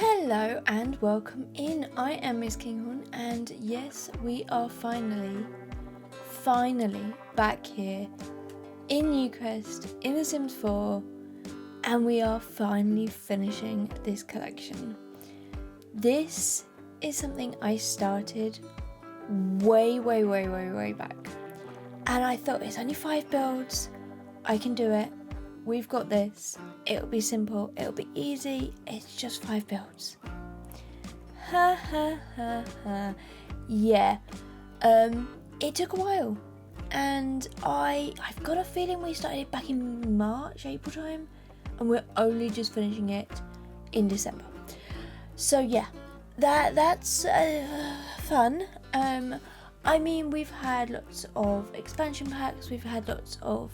Hello and welcome in. I am MissKinghorn, and yes, we are finally back here in Newcrest in The Sims 4, and we are finally finishing this collection. This is something I started way back, and I thought it's only 5 builds, I can do it. We've got this, it'll be simple, it'll be easy, it's just 5 builds. Yeah, it took a while, and I've got a feeling we started it back in March, April time, and we're only just finishing it in December. So yeah, that's fun. I mean, we've had lots of expansion packs, we've had lots of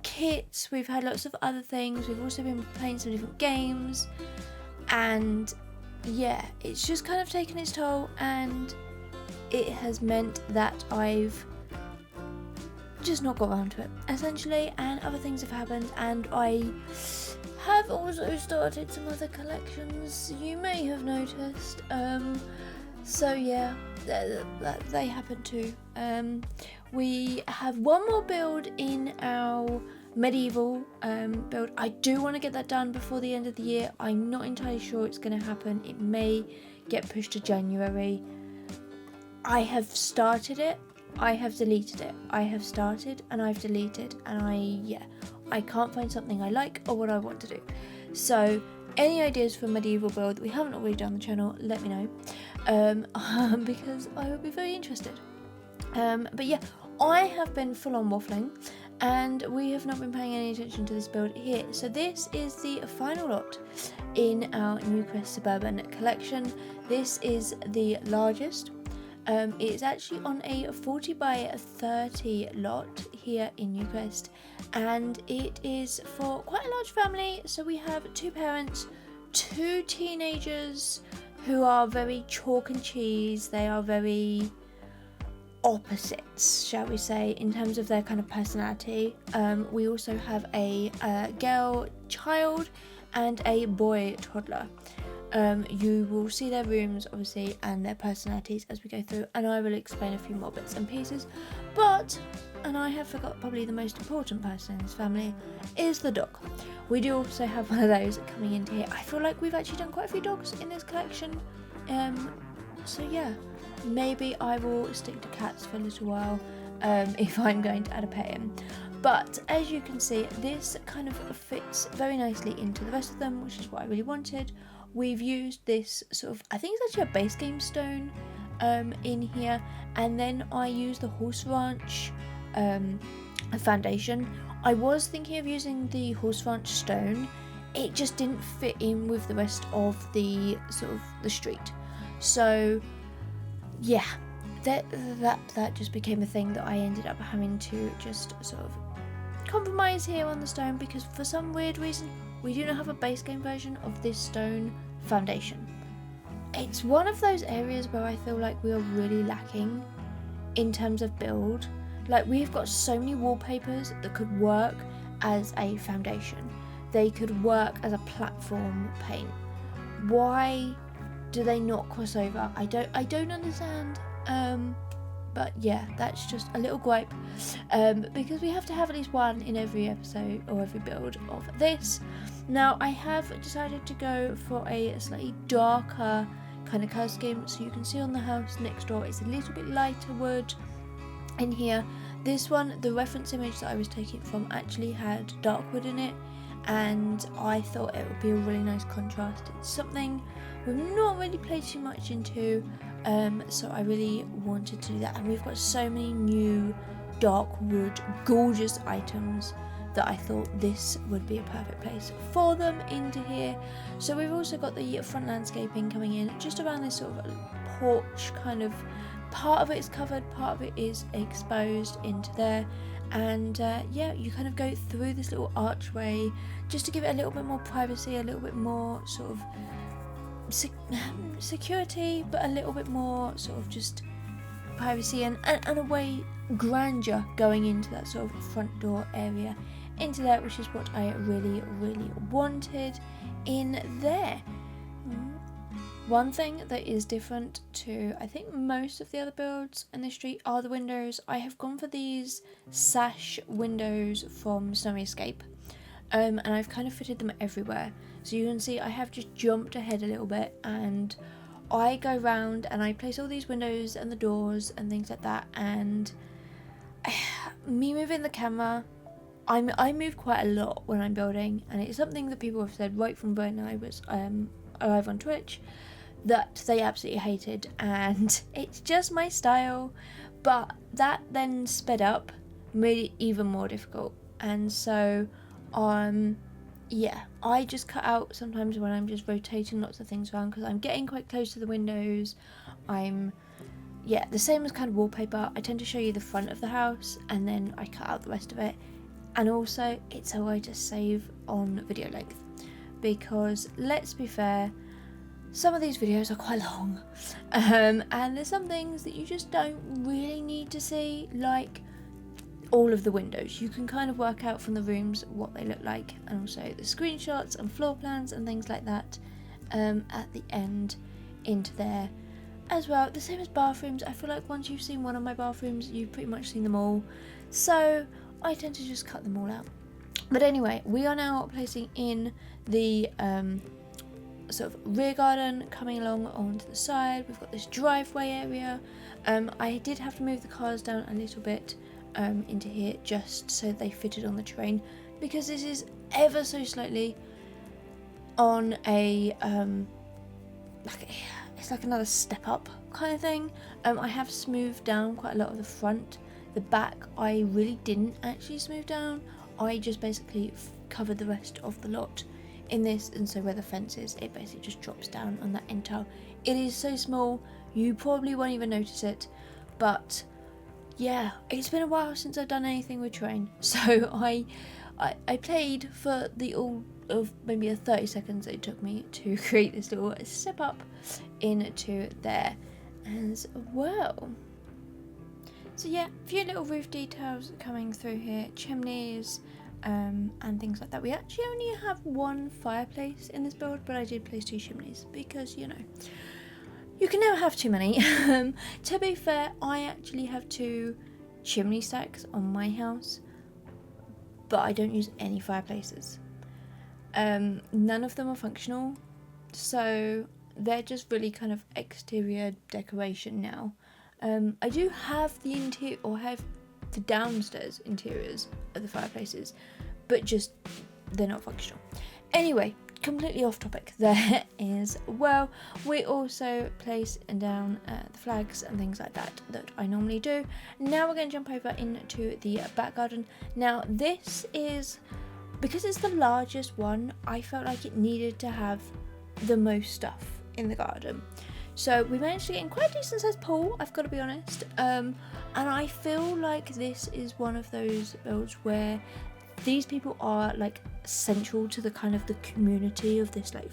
kits, we've had lots of other things, we've also been playing some different games, and yeah, it's just kind of taken its toll, and it has meant that I've just not got around to it, essentially, and other things have happened, and I have also started some other collections, you may have noticed, so yeah, they happen too. We have one more build in our medieval build. I do want to get that done before the end of the year. I'm not entirely sure it's going to happen. It may get pushed to January. I have started it, I have deleted it. I have started and I've deleted, and I can't find something I like or what I want to do. So any ideas for medieval build that we haven't already done on the channel, let me know, because I would be very interested. But yeah, I have been full on waffling, and we have not been paying any attention to this build here. So this is the final lot in our Newcrest Suburban collection. This is the largest. It's actually on a 40 by 30 lot here in Newcrest, and it is for quite a large family. So we have 2 parents, 2 teenagers who are very chalk and cheese. They are very opposites, shall we say, in terms of their kind of personality. We also have a girl child and a boy toddler. You will see their rooms, obviously, and their personalities as we go through, and I will explain a few more bits and pieces. And I have forgot, probably the most important person in this family is the dog. We do also have one of those coming into here. I feel like we've actually done quite a few dogs in this collection. So yeah, maybe I will stick to cats for a little while, if I'm going to add a pet in. But as you can see, this kind of fits very nicely into the rest of them, which is what I really wanted. We've used this sort of, I think it's actually a base game stone in here, and then I used the horse ranch foundation. I was thinking of using the horse ranch stone, it just didn't fit in with the rest of the sort of the street. So yeah, that just became a thing that I ended up having to just sort of compromise here on the stone, because for some weird reason we do not have a base game version of this stone foundation. It's one of those areas where I feel like we are really lacking in terms of build. Like, we've got so many wallpapers that could work as a foundation. They could work as a platform paint. Why do they not cross over? I don't understand. But yeah, that's just a little gripe, because we have to have at least one in every episode or every build of this. Now, I have decided to go for a slightly darker kind of colour scheme, so you can see on the house next door it's a little bit lighter wood in here. This one, the reference image that I was taking from, actually had dark wood in it, and I thought it would be a really nice contrast. It's something we've not really played too much into, so I really wanted to do that. And we've got so many new dark wood gorgeous items that I thought this would be a perfect place for them into here. So we've also got the front landscaping coming in just around this sort of porch kind of, part of it is covered, part of it is exposed into there. And yeah, you kind of go through this little archway just to give it a little bit more privacy, a little bit more sort of security, but a little bit more sort of just privacy and a way grandeur going into that sort of front door area into there, which is what I really wanted in there. One thing that is different to, I think, most of the other builds in the street are the windows. I have gone for these sash windows from Snowy Escape, and I've kind of fitted them everywhere. So you can see I have just jumped ahead a little bit, and I go round and I place all these windows and the doors and things like that. And me moving the camera, I move quite a lot when I'm building, and it's something that people have said right from when I was live on Twitch, that they absolutely hated, and it's just my style. But that then sped up, made it even more difficult, and so yeah, I just cut out sometimes when I'm just rotating lots of things around, because I'm getting quite close to the windows. The same as kind of wallpaper, I tend to show you the front of the house and then I cut out the rest of it. And also it's how I just save on video length, because let's be fair, some of these videos are quite long, and there's some things that you just don't really need to see, like all of the windows. You can kind of work out from the rooms what they look like, and also the screenshots and floor plans and things like that at the end into there as well. The same as bathrooms. I feel like once you've seen one of my bathrooms, you've pretty much seen them all, so I tend to just cut them all out. But anyway, we are now placing in the sort of rear garden coming along onto the side. We've got this driveway area. I did have to move the cars down a little bit into here just so they fitted on the terrain, because this is ever so slightly on a it's like another step up kind of thing. I have smoothed down quite a lot of the front. The back I really didn't actually smooth down. I just basically covered the rest of the lot in this, and so where the fence is, it basically just drops down on that end tile. It is so small, you probably won't even notice it, but yeah, it's been a while since I've done anything with terrain, so I played for the all of maybe a 30 seconds it took me to create this little step up into there as well. So yeah, a few little roof details coming through here, chimneys and things like that. We actually only have one fireplace in this build, but I did place 2 chimneys because, you know, you can never have too many. To be fair, I actually have 2 chimney stacks on my house, but I don't use any fireplaces. None of them are functional, so they're just really kind of exterior decoration now. I do have the interior, or have the downstairs interiors of the fireplaces, but just they're not functional. Anyway, completely off topic there is, well, we also place down the flags and things like that I normally do. Now we're going to jump over into the back garden. Now this is, because it's the largest one, I felt like it needed to have the most stuff in the garden. So we managed to get in quite a decent sized pool, I've got to be honest. And I feel like this is one of those builds where these people are like central to the kind of the community of this like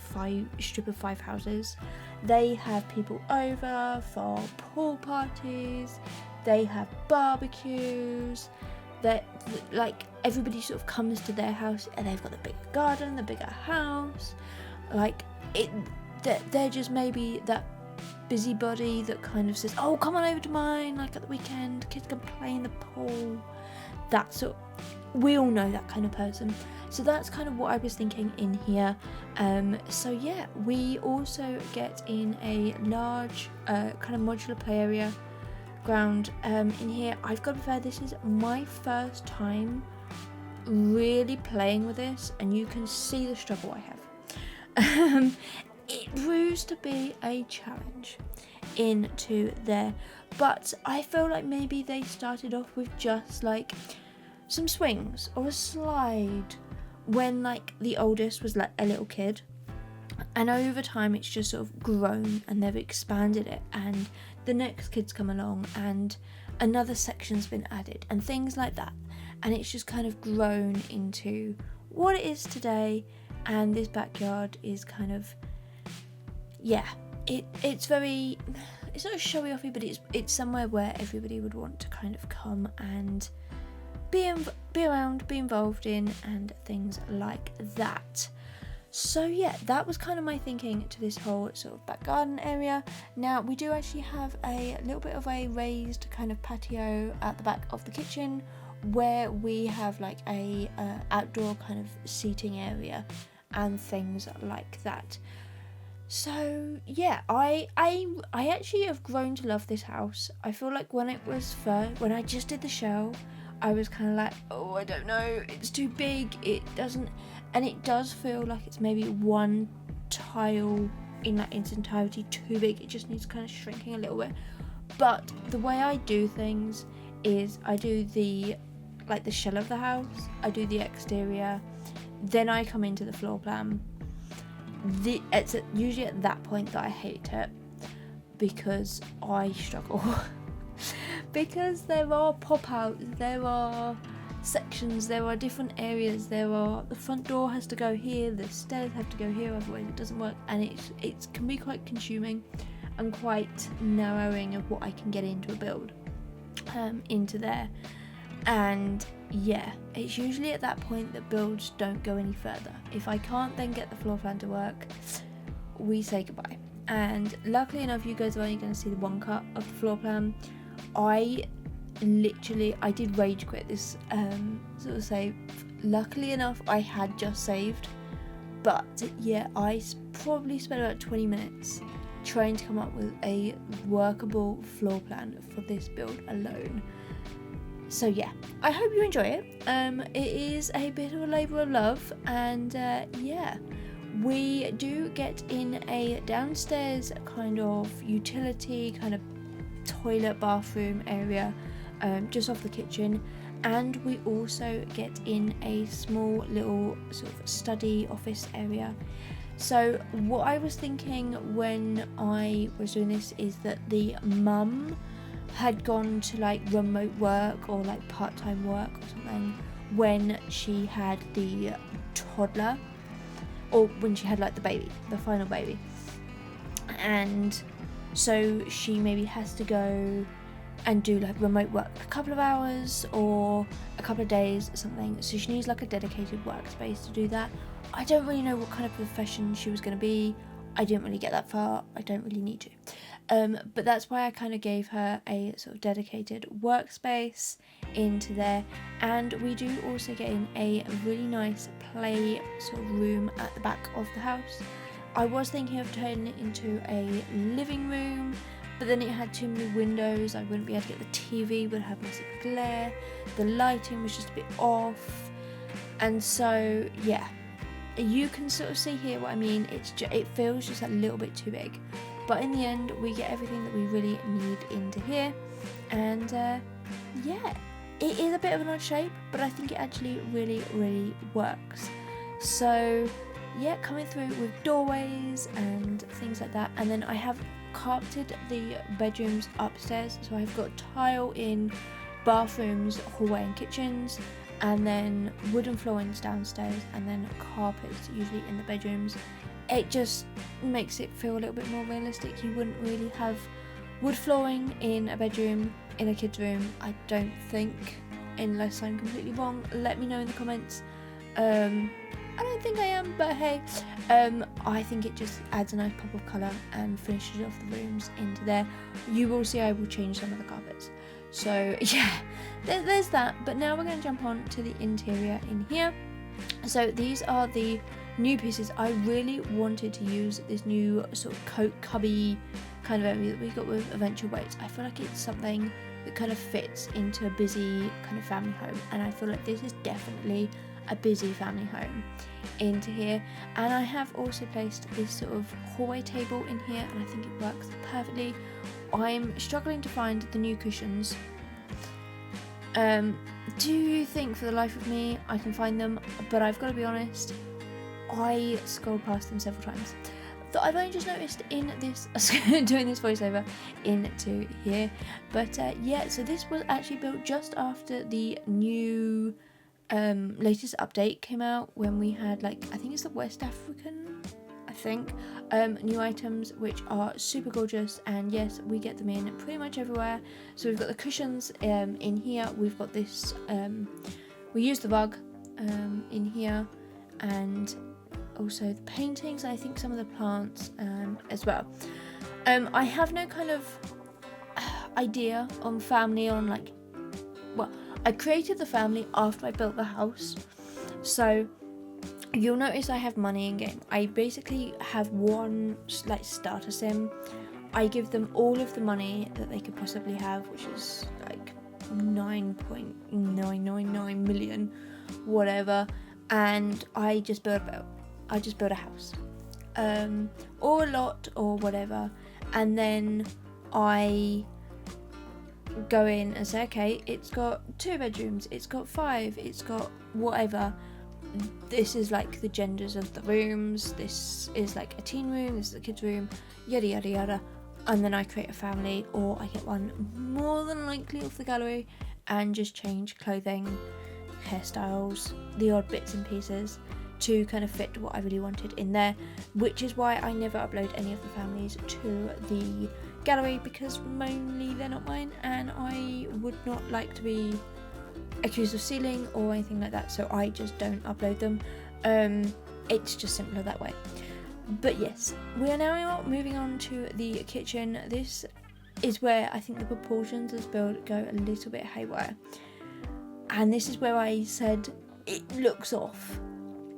strip of 5 houses. They have people over for pool parties, they have barbecues, that like everybody sort of comes to their house, and they've got the bigger garden, the bigger house, like it. They're just maybe that busybody that kind of says, oh, come on over to mine, like at the weekend, kids can play in the pool. That sort, we all know that kind of person. So that's kind of what I was thinking in here. So yeah, we also get in a large kind of modular play area ground in here. I've got to be fair, this is my first time really playing with this, and you can see the struggle I have. It proves to be a challenge into there, but I feel like maybe they started off with just like some swings or a slide when like the oldest was like a little kid, and over time it's just sort of grown and they've expanded it, and the next kids come along and another section's been added and things like that, and it's just kind of grown into what it is today. And this backyard is kind of, yeah, it's very, it's not showy offy, but it's somewhere where everybody would want to kind of come and be around, be involved in, and things like that. So yeah, that was kind of my thinking to this whole sort of back garden area. Now we do actually have a little bit of a raised kind of patio at the back of the kitchen, where we have like a outdoor kind of seating area and things like that. So yeah, I actually have grown to love this house. I feel like when I just did the shell, I was kind of like, oh, I don't know, it's too big, it does feel like it's maybe one tile in its entirety too big. It just needs kind of shrinking a little bit. But the way I do things is I do the shell of the house, I do the exterior, then I come into the floor plan. It's usually at that point that I hate it, because I struggle. Because there are pop-outs, there are sections, there are different areas, the front door has to go here, the stairs have to go here, otherwise it doesn't work, and it can be quite consuming and quite narrowing of what I can get into a build into there. And yeah, it's usually at that point that builds don't go any further. If I can't then get the floor plan to work, we say goodbye. And luckily enough, you guys are only going to see the one cut of the floor plan. I did rage quit this sort of save. Luckily enough, I had just saved, but yeah, I probably spent about 20 minutes trying to come up with a workable floor plan for this build alone. So yeah, I hope you enjoy it. It is a bit of a labour of love, and yeah, we do get in a downstairs kind of utility, kind of toilet bathroom area just off the kitchen, and we also get in a small little sort of study office area. So what I was thinking when I was doing this is that the mum had gone to like remote work or like part-time work or something when she had the toddler, or when she had like the final baby, and so she maybe has to go and do like remote work a couple of hours or a couple of days or something, so she needs like a dedicated workspace to do that. I don't really know what kind of profession she was going to be. I didn't really get that far. I don't really need to. But that's why I kind of gave her a sort of dedicated workspace into there. And we do also get in a really nice play sort of room at the back of the house. I was thinking of turning it into a living room, but then it had too many windows. I wouldn't be able to get the TV, would have massive glare. The lighting was just a bit off. And so, yeah, you can sort of see here what I mean. It feels just a little bit too big. But in the end, we get everything that we really need into here. And yeah, it is a bit of an odd shape, but I think it actually really, really works. So yeah, coming through with doorways and things like that. And then I have carpeted the bedrooms upstairs. So I've got tile in bathrooms, hallway and kitchens, and then wooden floorings downstairs, and then carpets usually in the bedrooms. It just makes it feel a little bit more realistic. You wouldn't really have wood flooring in a bedroom, in a kid's room, I don't think, unless I'm completely wrong. Let me know in the comments. I don't think I am, but hey, I think it just adds a nice pop of colour and finishes off the rooms into there. You will see I will change some of the carpets. So yeah, there's that. But now we're going to jump on to the interior in here. So these are the new pieces. I really wanted to use this new sort of coat cubby kind of area that we got with eventual weights. I feel like it's something that kind of fits into a busy kind of family home, and I feel like this is definitely a busy family home into here. And I have also placed this sort of hallway table in here, and I think it works perfectly. I'm struggling to find the new cushions. Do you think for the life of me I can find them? But I've got to be honest, I scrolled past them several times. That I've only just noticed in this doing this voiceover into here. But yeah, so this was actually built just after the new latest update came out, when we had like, I think it's the West African, I think, new items which are super gorgeous. And yes, we get them in pretty much everywhere. So we've got the cushions in here, we've got this we use the rug in here, and also the paintings, and I think some of the plants as well. I have no kind of idea on family, on like, well, I created the family after I built the house, so you'll notice I have money in game. I basically have one like starter sim. I give them all of the money that they could possibly have, which is like 9.999 million, whatever, and I just build a house, or a lot or whatever, and then I go in and say, okay, it's got 2 bedrooms, it's got 5, it's got whatever. This is like the genders of the rooms, this is like a teen room, this is a kid's room, yada yada yada, and then I create a family, or I get one more than likely off the gallery and just change clothing, hairstyles, the odd bits and pieces to kind of fit what I really wanted in there, which is why I never upload any of the families to the gallery, because mainly they're not mine and I would not like to be accused of stealing or anything like that, so I just don't upload them. It's just simpler that way. But yes, we are now moving on to the kitchen. This is where I think the proportions of this build go a little bit haywire, and this is where I said it looks off.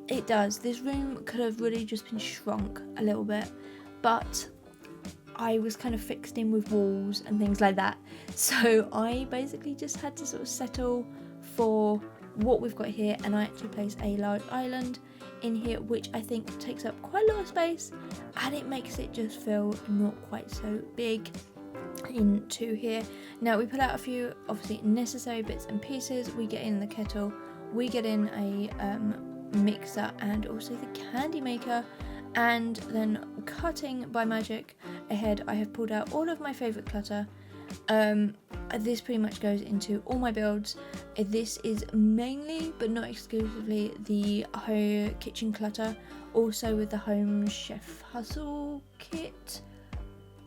It does. This room could have really just been shrunk a little bit, but I was kind of fixed in with walls and things like that, so I basically just had to sort of settle for what we've got here, and I actually placed a large island in here, which I think takes up quite a lot of space, and it makes it just feel not quite so big into here. Now we pull out a few obviously necessary bits and pieces. We get in the kettle, we get in a mixer and also the candy maker, and then cutting by magic ahead, I have pulled out all of my favourite clutter. This pretty much goes into all my builds. This is mainly but not exclusively the whole kitchen clutter, also with the home chef hustle kit.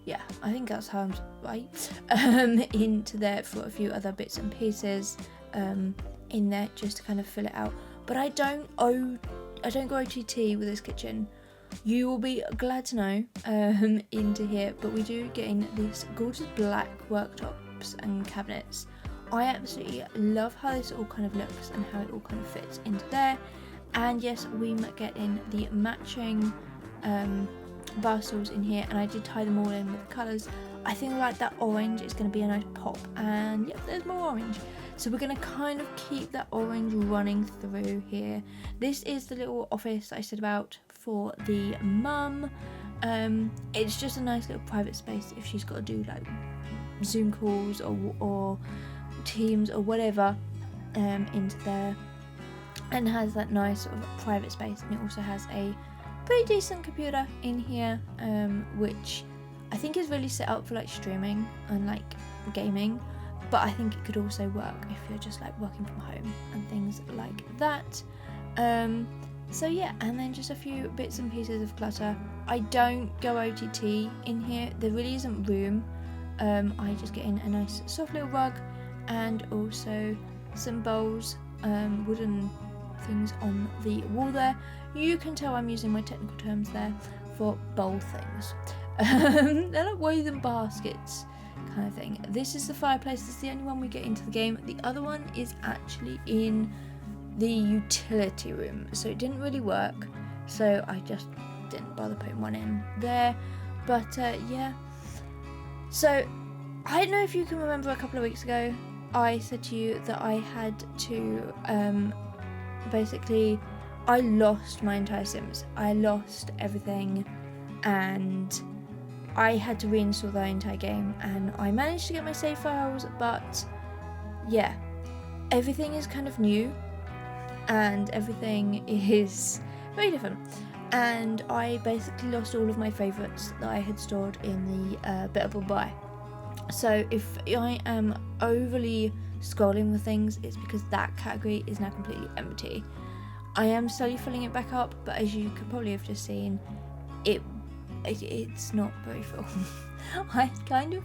Yeah, I think that's how I'm right. Into there for a few other bits and pieces in there just to kind of fill it out. But I don't go OTT with this kitchen. You will be glad to know into here, but we do get in these gorgeous black worktops and cabinets. I absolutely love how this all kind of looks and how it all kind of fits into there. And yes, we get in the matching bar stools in here, and I did tie them all in with the colours. I think like that orange is going to be a nice pop, and yep, there's more orange. So we're going to kind of keep that orange running through here. This is the little office I said about for the mum. It's just a nice little private space if she's got to do like Zoom calls or Teams or whatever into there, and has that nice sort of private space. And it also has a pretty decent computer in here, which I think is really set up for like streaming and like gaming, but I think it could also work if you're just like working from home and things like that. So yeah, and then just a few bits and pieces of clutter. I don't go OTT in here, there really isn't room. I just get in a nice soft little rug and also some bowls, wooden things on the wall there. You can tell I'm using my technical terms there for bowl things. They're like woven baskets kind of thing. This is the fireplace. This is the only one we get into the game. The other one is actually in the utility room, so it didn't really work, so I just didn't bother putting one in there. But yeah, so I don't know if you can remember a couple of weeks ago I said to you that I had to basically I lost my entire Sims. I lost everything and I had to reinstall the entire game, and I managed to get my save files, but yeah, everything is kind of new and everything is very different, and I basically lost all of my favourites that I had stored in the biddable buy. So if I am overly scrolling with things, it's because that category is now completely empty. I am slowly filling it back up, but as you could probably have just seen, it's not very full. I kind of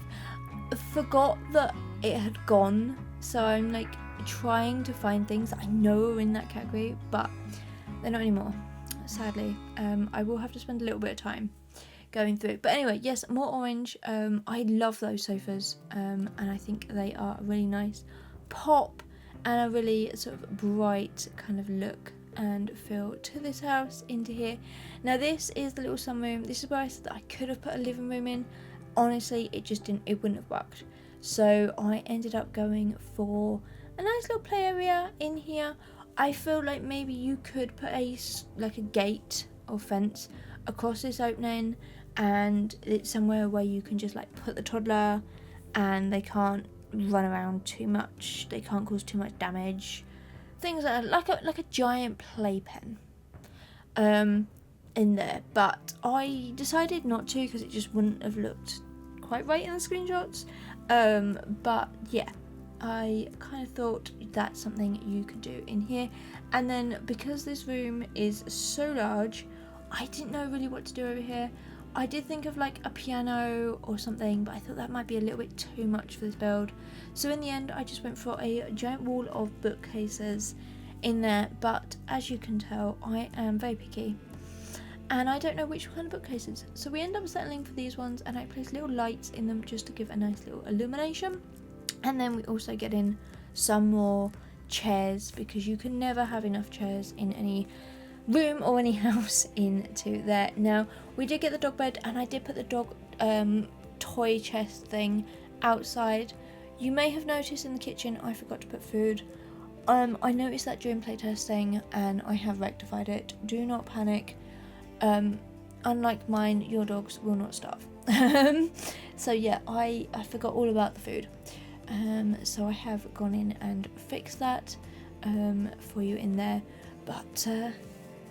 forgot that it had gone, so I'm like trying to find things that I know are in that category, but they're not anymore. sadly. I will have to spend a little bit of time going through. But anyway, yes, more orange. I love those sofas, and I think they are a really nice pop and a really sort of bright kind of look and feel to this house into here. Now this is the little sunroom. This is where I said that I could have put a living room in. Honestly, it wouldn't have worked. So I ended up going for a nice little play area in here. I feel like maybe you could put a gate or fence across this opening, and it's somewhere where you can just like put the toddler and they can't run around too much, they can't cause too much damage, things like a giant playpen in there. But I decided not to because it just wouldn't have looked quite right in the screenshots. But yeah, I kind of thought that's something you could do in here. And then because this room is so large, I didn't know really what to do over here. I did think of like a piano or something, but I thought that might be a little bit too much for this build. So in the end, I just went for a giant wall of bookcases in there. But as you can tell, I am very picky, and I don't know which kind of bookcases. So we end up settling for these ones, and I place little lights in them just to give a nice little illumination. And then we also get in some more chairs, because you can never have enough chairs in any room or any house into there. Now we did get the dog bed, and I did put the dog toy chest thing outside. You may have noticed in the kitchen I forgot to put food. I noticed that during playtesting, and I have rectified it. Do not panic. Unlike mine, your dogs will not starve. So yeah, I forgot all about the food. So I have gone in and fixed that for you in there. But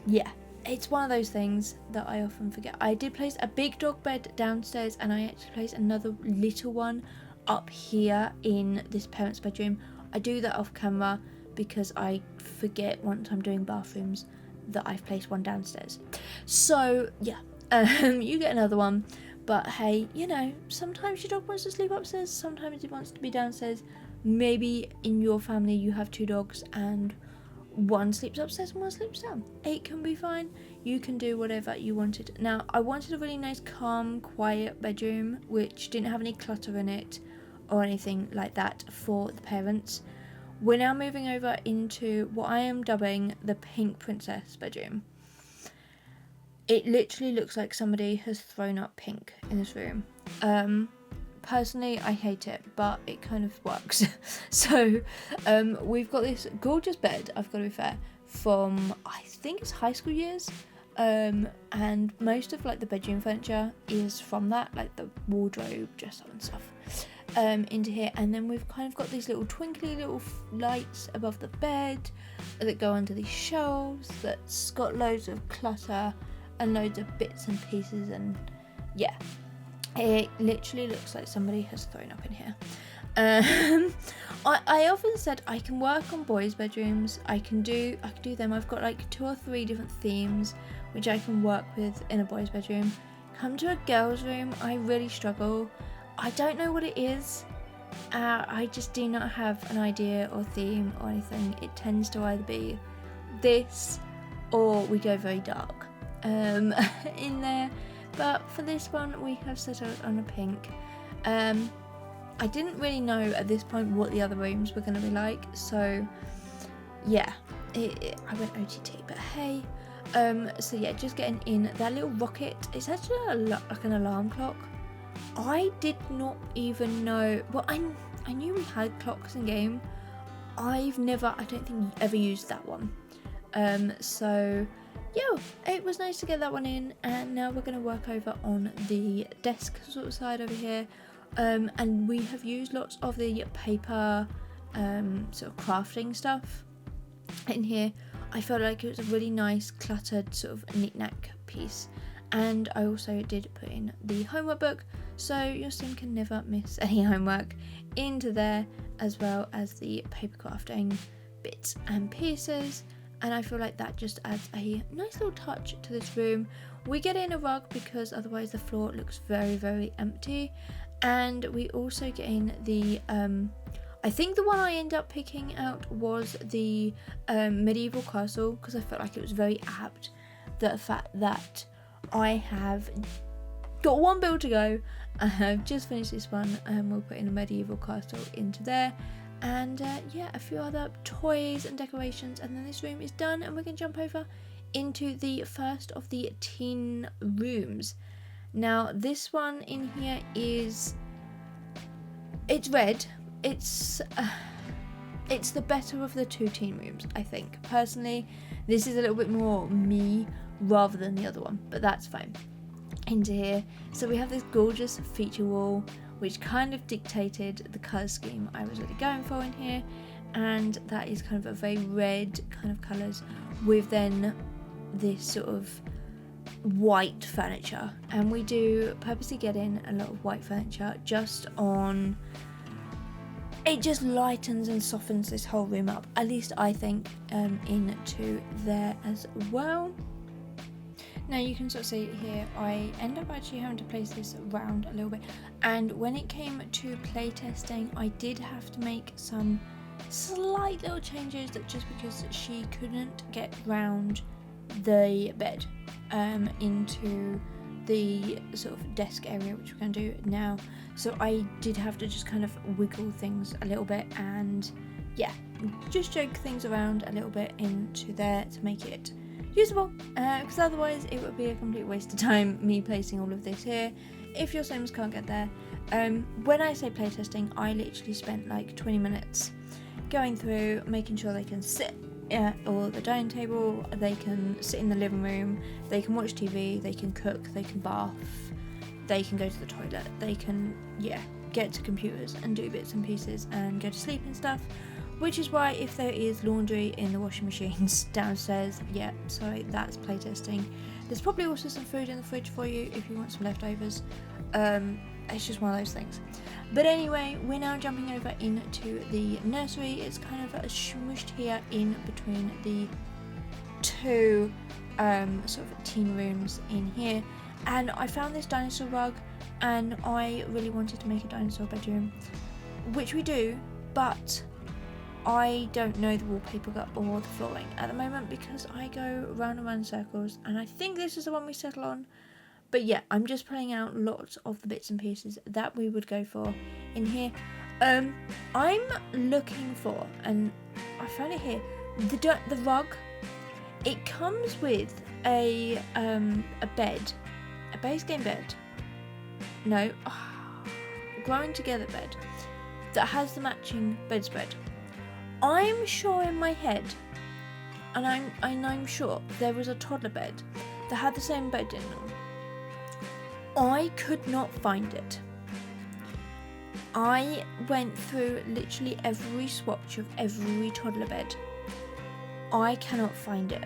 yeah, it's one of those things that I often forget. I did place a big dog bed downstairs, and I actually placed another little one up here in this parent's bedroom. I do that off camera because I forget once I'm doing bathrooms that I've placed one downstairs. So yeah, you get another one. But hey, you know, sometimes your dog wants to sleep upstairs, sometimes he wants to be downstairs. Maybe in your family you have two dogs and one sleeps upstairs and one sleeps down. It can be fine. You can do whatever you wanted. Now, I wanted a really nice, calm, quiet bedroom, which didn't have any clutter in it or anything like that for the parents. We're now moving over into what I am dubbing the Pink Princess bedroom. It literally looks like somebody has thrown up pink in this room. Personally, I hate it, but it kind of works. So we've got this gorgeous bed, I've got to be fair, from I think it's high school years. And most of like the bedroom furniture is from that, like the wardrobe, dresser and stuff, into here. And then we've kind of got these little twinkly little lights above the bed that go under these shelves, that's got loads of clutter and loads of bits and pieces, and yeah, it literally looks like somebody has thrown up in here. I often said I can work on boys' bedrooms. I can do them. I've got like 2 or 3 different themes which I can work with in a boys' bedroom. Come to a girls' room, I really struggle. I don't know what it is. I just do not have an idea or theme or anything. It tends to either be this or we go very dark in there. But for this one we have settled on a pink. I didn't really know at this point what the other rooms were going to be like, so yeah, I went OTT, but hey. So yeah, just getting in that little rocket. It's actually like an alarm clock. I did not even know, well, I knew we had clocks in game. I don't think ever used that one. So yeah, it was nice to get that one in, and now we're going to work over on the desk sort of side over here. And we have used lots of the paper sort of crafting stuff in here. I felt like it was a really nice cluttered sort of knick-knack piece. And I also did put in the homework book, so your sim can never miss any homework into there, as well as the paper crafting bits and pieces. And I feel like that just adds a nice little touch to this room. We get in a rug because otherwise the floor looks very, very empty. And we also get in the I think the one I ended up picking out was the medieval castle, because I felt like it was very apt the fact that I have got one build to go. I have just finished this one, and we'll put in a medieval castle into there, and yeah, a few other toys and decorations, and then this room is done, and we're going to jump over into the first of the teen rooms. Now this one in here is, it's red. It's the better of the two teen rooms, I think. Personally, this is a little bit more me rather than the other one, but that's fine. Into here, so we have this gorgeous feature wall, which kind of dictated the colour scheme I was really going for in here, and that is kind of a very red kind of colours with then this sort of white furniture, and we do purposely get in a lot of white furniture just on, it just lightens and softens this whole room up, at least I think, into there as well. Now you can sort of see here, I end up actually having to place this around a little bit, and when it came to play testing, I did have to make some slight little changes, that just because she couldn't get round the bed into the sort of desk area, which we're going to do now, so I did have to just kind of wiggle things a little bit, and yeah, just jog things around a little bit into there to make it usable, because otherwise it would be a complete waste of time me placing all of this here if your Sims can't get there. When I say playtesting, I literally spent like 20 minutes going through, making sure they can sit or the dining table, they can sit in the living room, they can watch TV, they can cook, they can bath, they can go to the toilet, they can, yeah, get to computers and do bits and pieces and go to sleep and stuff. Which is why if there is laundry in the washing machines downstairs, yeah, sorry, that's playtesting. There's probably also some food in the fridge for you if you want some leftovers. It's just one of those things. But anyway, we're now jumping over into the nursery. It's kind of smooshed here in between the two sort of teen rooms in here. And I found this dinosaur rug, and I really wanted to make a dinosaur bedroom, which we do, but I don't know the wallpaper or the flooring at the moment because I go round and round in circles, and I think this is the one we settle on. But yeah, I'm just playing out lots of the bits and pieces that we would go for in here. I'm looking for, and I found it here, the rug. It comes with a bed, a base game bed. No, growing together bed that has the matching bedspread. I'm sure in my head, and I'm sure there was a toddler bed that had the same bed in them. I could not find it. I went through literally every swatch of every toddler bed. I cannot find it.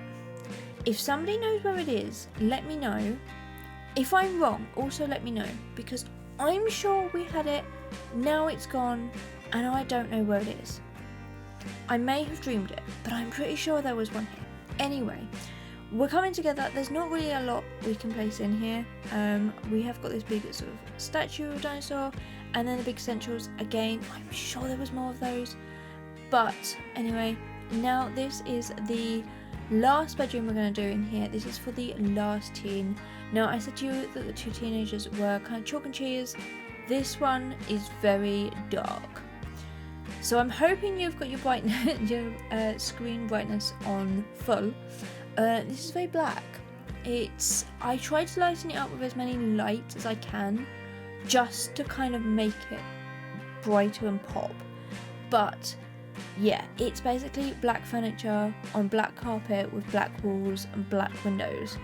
If somebody knows where it is, let me know. If I'm wrong, also let me know, because I'm sure we had it, now it's gone, and I don't know where it is. I may have dreamed it, but I'm pretty sure there was one here. Anyway, we're coming together. There's not really a lot we can place in here. We have got this big sort of statue of dinosaur, and then the big essentials again. I'm sure there was more of those, but anyway, now this is the last bedroom we're going to do in here. This is for the last teen. Now, I said to you that the two teenagers were kind of chalk and cheese. This one is very dark. So I'm hoping you've got your your screen brightness on full. This is very black. I tried to lighten it up with as many lights as I can, just to kind of make it brighter and pop. But yeah, it's basically black furniture on black carpet with black walls and black windows.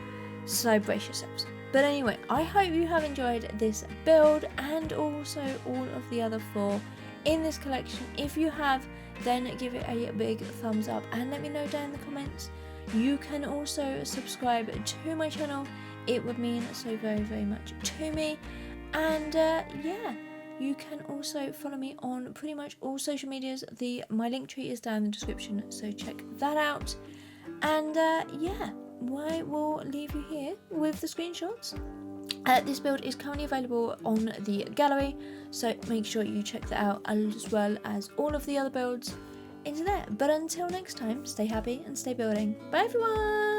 So brace yourselves. But anyway, I hope you have enjoyed this build and also all of the other 4 in this collection. If you have, then give it a big thumbs up and let me know down in the comments. You can also subscribe to my channel. It would mean so very, very much to me. And yeah, you can also follow me on pretty much all social medias. My link tree is down in the description, so check that out. And yeah, I will leave you here with the screenshots. This build is currently available on the gallery, so make sure you check that out, as well as all of the other builds into there. But until next time, stay happy and stay building. Bye everyone!